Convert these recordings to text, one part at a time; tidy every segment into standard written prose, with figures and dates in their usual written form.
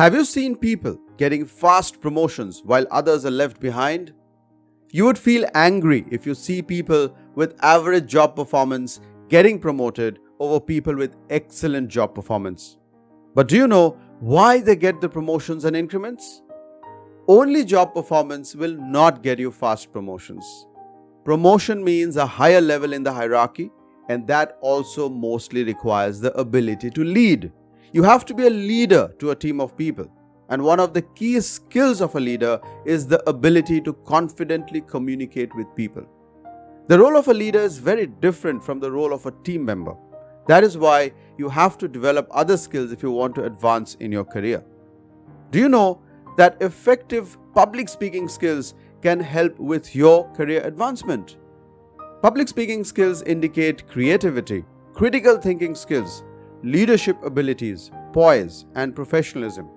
Have you seen people getting fast promotions while others are left behind? You would feel angry if you see people with average job performance getting promoted over people with excellent job performance. But do you know why they get the promotions and increments? Only job performance will not get you fast promotions. Promotion means a higher level in the hierarchy, and that also mostly requires the ability to lead. You have to be a leader to a team of people. And one of the key skills of a leader is the ability to confidently communicate with people. The role of a leader is very different from the role of a team member. That is why you have to develop other skills if you want to advance in your career. Do you know that effective public speaking skills can help with your career advancement? Public speaking skills indicate creativity, critical thinking skills, leadership abilities, poise, and professionalism.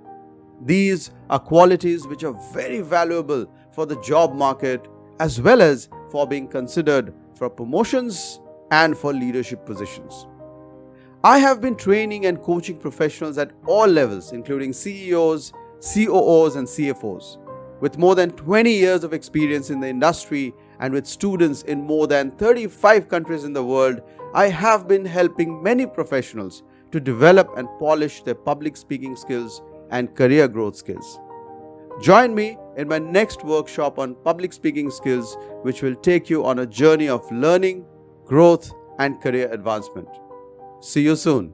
These are qualities which are very valuable for the job market as well as for being considered for promotions and for leadership positions. I have been training and coaching professionals at all levels, including CEOs, COOs, and CFOs. With more than 20 years of experience in the industry and with students in more than 35 countries in the world, I have been helping many professionals to develop and polish their public speaking skills and career growth skills. Join me in my next workshop on public speaking skills, which will take you on a journey of learning, growth, and career advancement. See you soon.